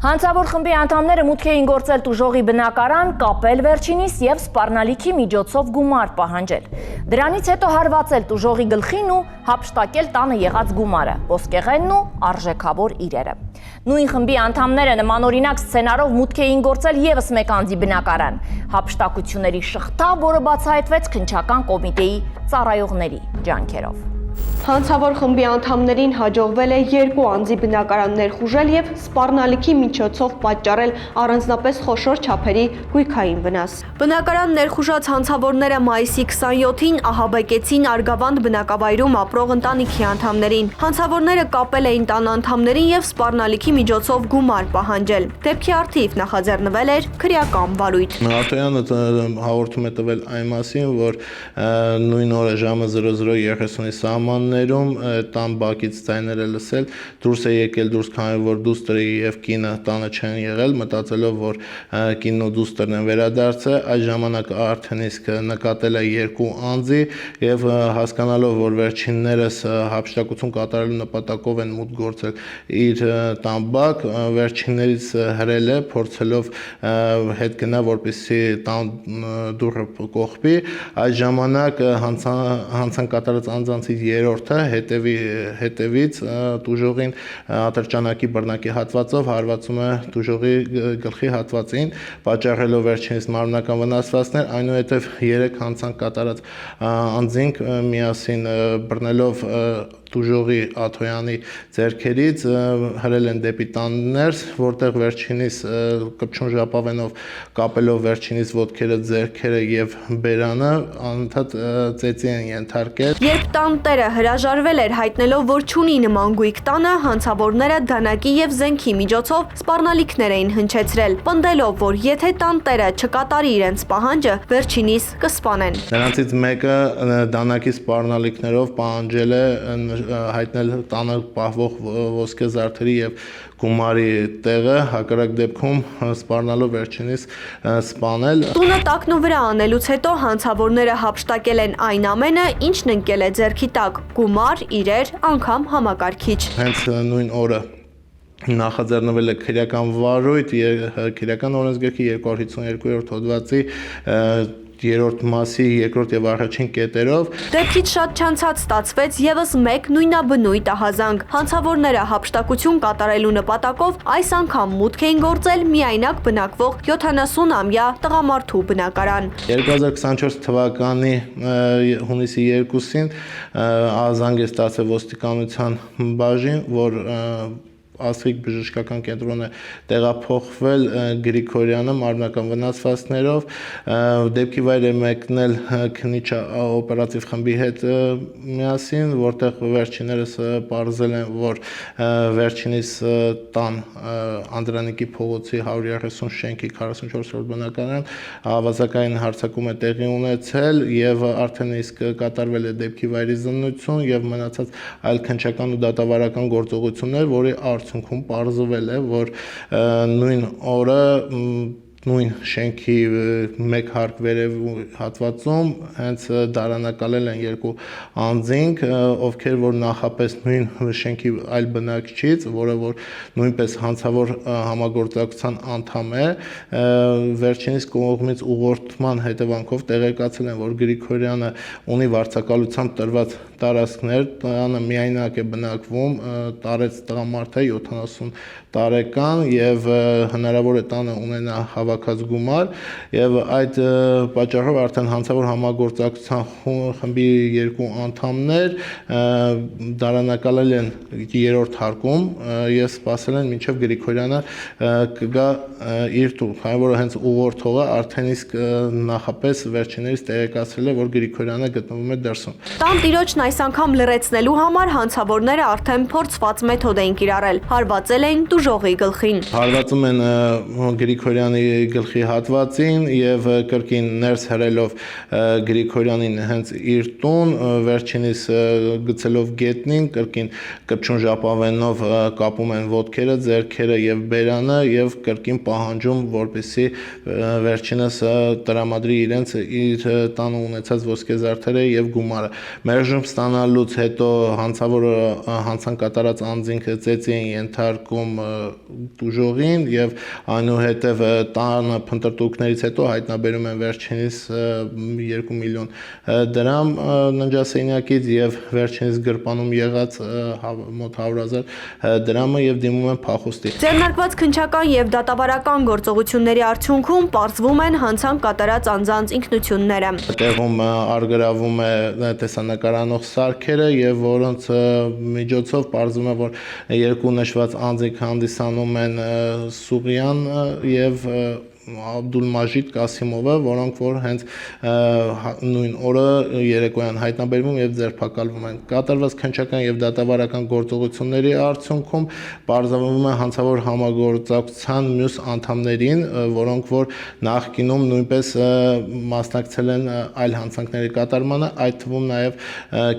Հանցավոր խմբի անդամները մուտք էին գործել տուժողի բնակարան, կապել վերջինիս եւ սպառնալիքի միջոցով գումար պահանջել։ Դրանից հետո հարվածել տուժողի գլխին ու հափշտակել տանը եղած գումարը, ոսկեղենն ու արժեքավոր իրերը։ Նույն խմբի անդամները նմանօրինակ սցենարով մուտք էին գործել եւս մեկ անձի բնակարան։ Հափշտակությունների շղթա, որը բացահայտվեց քննչական կոմիտեի ծառայողների ջանքերով։ Հանցավոր խմբի անդամներին հաջողվել է երկու անձի բնակարան ներխուժել եւ սպառնալիքի միջոցով պատճառել առանձնապես խոշոր չափերի հույքային վնաս։ Բնակարան ներխուժած հանցավորները մայիսի 27-ին ահաբեկեցին Արգավանդ բնակավայրում ապրող ընտանիքի անդամներին։ Հանցավորները կապել էին տան անդամներին եւ սպառնալիքի միջոցով գումար պահանջել։ Դեպքի առթիվ նախաձեռնվել էր քրեական վարույթ։ Ատոյանը հաղորդում է տվել այն մասին, որ նույն օրը ժամը 00:30-ի սահմաններում տան բակից ձայներ է լսել, դուրս է եկել դուրս, քանի որ դուստրը եւ կինը տանը չեն եղել, մտածելով, որ կինն ու դուստրն են վերադարձել, այդ ժամանակ արդեն իսկ նկատել է երկու անձի եւ հասկանալով, որ վերջիններս հափշտակություն կատարելու նպատակով են մուտք գործել իր տան բակ, վերջիններից հրել է, փորձելով հետ գնա, որպեսզի տան դուռը կողպի, այդ ժամանակ հանցան կատարած անձանցից երրորդը հետևից տուժողին ատրճանակի բռնակի հատվածով հարվածում է տուժողի գլխի հատվածին, պատճառելով վերջինիս մարմնական վնասվածքներ, այնուհետև 3 հանցանք կատարած անձինք միասին բռնելով տուժողի Աթոյանի ձեռքերից հրել են դեպի տան ներս, որտեղ վերջինիս կպչուն ժապավենով կապելով վերջինիս ոտքերը, ձեռքերը եւ բերանը անընդհատ ծեծի են ենթարկել։ Երբ տան տերը հրաժարվել էր հայտնելով, որ չունի նման գույք տանը, հանցավորները դանակի եւ զենքի միջոցով սպառնալիքներ էին հնչեցրել, պնդելով, որ եթե տան տերը չկատարի իրենց պահանջը, վերջինիս կսպանեն։ Նրանցից մեկը դանակի սպառնալիքներով պահանջել է հայտնել տանը պահվող ոսկե զարդերի եւ գումարի տեղը, հակառակ դեպքում սպառնալով վերջինիս սպանել։ Տունը տակնու վրա անելուց հետո հանցավորները հափշտակել են այն ամենը, ինչն ընկել է ձեռքի տակ՝ գումար, իրեր, անգամ համակարգիչ։ Հենց նույն օրը նախաձեռնվել է քրեական վարույթ, քրեական օրենսգրքի 252-րդ հոդվածի երրորդ մասի երկրորդ եւ առաջին կետերով։ Դեպքից շատ չանցած ստացվեց եւս մեկ նույնաբնույթ ահազանգ։ Հանցավորները հափշտակություն կատարելու նպատակով այս անգամ մուտք էին գործել միայնակ բնակվող 70-ամյա տղամարդու բնակարան։ 2024 թվականի հունիսի 2-ին ահազանգ է ստացել ոստիկանության բաժին, որ Աստրիկ բժշկական կենտրոն է տեղափոխվել Գրիգորյանը մարմնական վնասվածքներով, դեպքի վայր է մեկնել քննիչ օպերատիվ խմբի հետ միասին, որտեղ վերջիններս պարզել են, որ վերջինիս տան Անդրանիկի փողոցի 130 շենքի 44-րդ բնակարան ավազակային հարձակում է տեղի ունեցել եւ արդեն իսկ կատարվել է դեպքի վայրի զննություն եւ մնացած այլ քննչական ու դատավարական գործողություններ, որի արդյունքում պարզվել է, որ նույն օրը նույն շենքի մեկ հարկ վերև հատվածում հենց դարանակալել են երկու անձինք, ովքեր որ նախապես նույն շենքի այլ բնակչից, որը որ նույնպես հանցավոր համագործակցության անդամ է, վերջինիս կողմից ուղղորդման հետևանքով տեղեկացել են, որ Գրիգորյանը ունի վարձակալությամբ տրված տարածքներ, տանը միայնակ է բնակվում, տարեց տղամարդ է 70 տարեկան եւ հնարավոր է տանը ունենա հավաքած գումար եւ այդ պատճառով արդեն հանցավոր համագործակցության խմբի երկու անդամներ դարանակալել են երրորդ հարկում եւ սպասել են մինչեւ Գրիգորյանը կգա իր տուն, քանի որ հենց ուղղորդողը արդեն իսկ նախապես վերջիններից տեղեկացրել է, որ Գրիգորյանը գտնվում է դրսում։ Տան տիրոջն այս անգամ լրացնելու համար հանցավորները արդեն փորձված մեթոդ էին կիրառել, հարվածել էին տուժողի գլխին։ Հարվածում են Գրիգորյանի գլխի հատվածին եւ կրկին ներս հրելով Գրիգորյանին հենց իր տուն, վերջինիս գցելով գետնին, կրկին կպչուն ժապավենով կապում են ոտքերը, ձեռքերը եւ բերանը եւ կրկին պահանջում, որպեսզի վերջինս տրամադրի իրենց իր տանը ունեցած ոսկե զարդերը եւ գումարը։ Մերժում ստանալուց հետո հանցավորը հանցան կատարած անձինքը ծեծի են ենթարկում տուժողին եւ այնուհետեւ տանը փնտրտուքներից հետո հայտնաբերում են վերջինիս 2 միլիոն դրամ ննջասենյակից եւ վերջինիս գրպանում եղած մոտ 100,000 դրամը եւ դիմում են փախուստի։ Ձեռնարկված քննչական եւ դատավարական գործողությունների արդյունքում պարզվում են հանցանք կատարած անձանց ինքնությունները։ Տեղում արգրավում է տեսանկարանող սարքերը եւ որոնց միջոցով պարզվում է, որ երկու նշված անձինք հանդիսանում են Սուղյան եւ Աբդուլմաջիդ Կասիմովը, որոնք որ հենց նույն օրը երեկոյան հայտնաբերվում եւ ձերբակալվում են։ Կատարված քննչական եւ դատավարական գործողությունների արդյունքում պարզվում է հանցավոր համագործակցության մյուս անդամներին, որոնք որ նախկինում նույնպես մասնակցել են այլ հանցանքների կատարմանը, այդ թվում նաեւ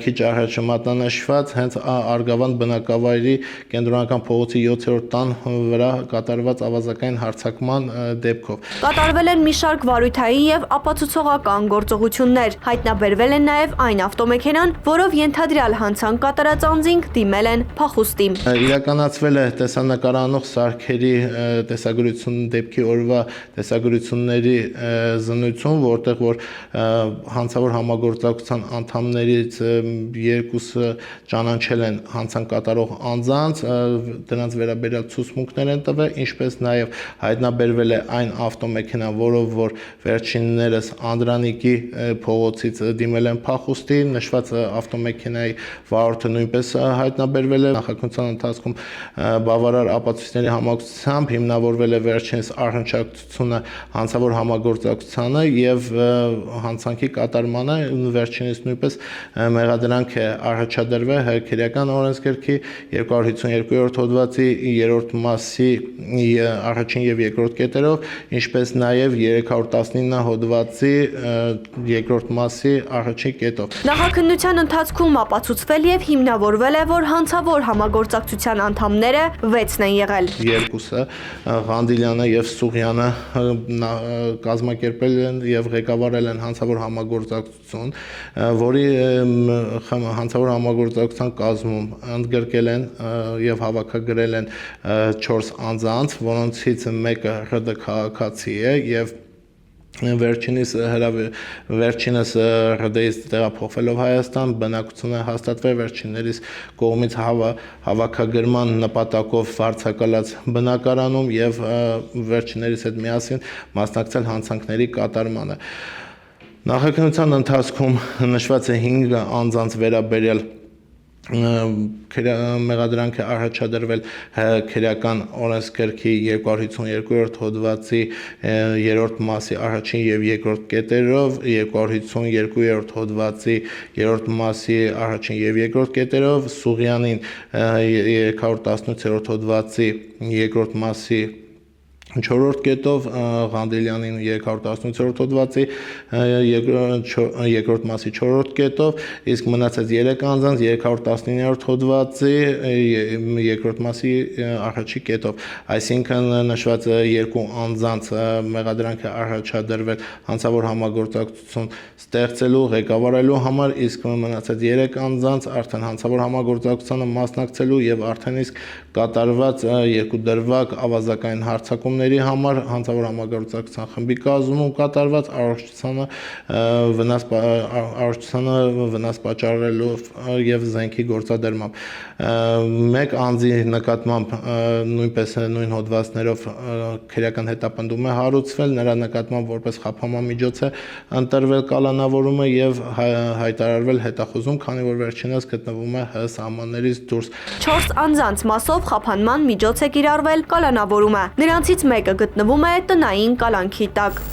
քիչ առաջ մատնանշված հենց Արգավանդ բնակավայրի կենտրոնական փողոցի 7-րդ տան վրա կատարված ավազակային հարձակման դեպքով։ Կատարվել են մի շարք վարույթային եւ ապացուցողական գործողություններ։ Հայտնաբերվել են նաեւ այն ավտոմեքենան, որով ենթադրյալ հանցանք կատարած անձինք դիմել են փախուստի։ Իրականացվել է տեսանկարանող սարքերի տեսագրություն դեպքի օրվա տեսագրությունների զննություն, որտեղ որ հանցավոր համագործակցության անդամներից երկուսը ճանաչել են հանցանք կատարող անձանց, դրանց վերաբերյալ ցուցմունքներ են տվել, ինչպես նաեւ հայտնաբերվել է այն ավտոմեքենա, որով որ վերջիններս Անդրանիկի փողոցից դիմել են փախուստի, նշված ավտոմեքենայի վարորդը նույնպես հայտնաբերվել է։ Նախաքննության ընթացքում բավարար ապացույցների համակցությամբ հիմնավորվել է վերջինս առնչակցությունը հանցավոր համագործակցությանը եւ հանցանքի կատարմանը, վերջինս նույնպես մեղադրանք է առաջադրվել Քրեական օրենսգրքի 252-րդ հոդվածի 3-րդ մասի առաջին եւ երկրորդ կետերով, ինչպես նաև 319 հոդվածի 2-րդ մասի առաջին կետով։ Նախաքննության ընթացքում ապացուցվել եւ հիմնավորվել է, որ հանցավոր համագործակցության անդամները 6-ն են եղել։ Երկուսը Ղանդիլյանը եւ Սուղյանը կազմակերպել են եւ ղեկավարել են հանցավոր համագործակցություն, որի հանցավոր համագործակցության կազմում ընդգրկել են եւ հավաքագրել են 4 անձանց, որոնցից մեկը ՌԴ քաղաքացի է եւ վերջինս ՌԴ-ից տեղափոխվելով Հայաստան բնակություն է հաստատվել վերջիններիս կողմից հավաքագրման նպատակով վարձակալած բնակարանում եւ վերջիններիս հետ միասին մասնակցել հանցանքների կատարմանը։ Նախաքննության ընթացքում նշված է 5 անձանց վերաբերյալ մեղադրանք է առաջադրվել Քրեական օրենսգրքի 252-րդ հոդվածի 3-րդ մասի առաջին եւ երկրորդ կետերով, 252-րդ հոդվածի 3-րդ մասի առաջին եւ երկրորդ կետերով, Սուղյանին 318-րդ հոդվածի 2-րդ մասի 4-րդ կետով, Ղանդիլյանին 318-րդ հոդվածի 2-րդ մասի 4-րդ կետով, իսկ մնացած 3 անձանց 319-րդ հոդվածի 2-րդ մասի առաջի կետով։ Այսինքն նշված 2 անձանց մեղադրանք է առաջադրվել հանցավոր համագործակցություն ստեղծելու, ղեկավարելու համար, իսկ մնացած 3 անձանց արդեն հանցավոր համագործակցությանը մասնակցելու եւ արդեն իսկ կատարված 2 դրվագ ավազակային հարձակումների համար հանցավոր համագործակցության խմբի կազմում կատարված առողջությանը վնաս պատճառելով եւ զենքի գործադրմամբ։ Մեկ անձի նկատմամբ նույնպես նույն հոդվածներով քրեական հետապնդում է հարուցվել, նրա նկատմամբ որպես խափանման միջոց է ընտրվել կալանավորումը եւ հայտարարվել հետախուզում, քանի որ վերջինս գտնվում է ՀՀ սահմաններից դուրս։ 4 անձանց մասով խափանման միջոց է կիրառվել կալանավորումը։ Նրանցից մեկը գտնվում է տնային կալանքի տակ։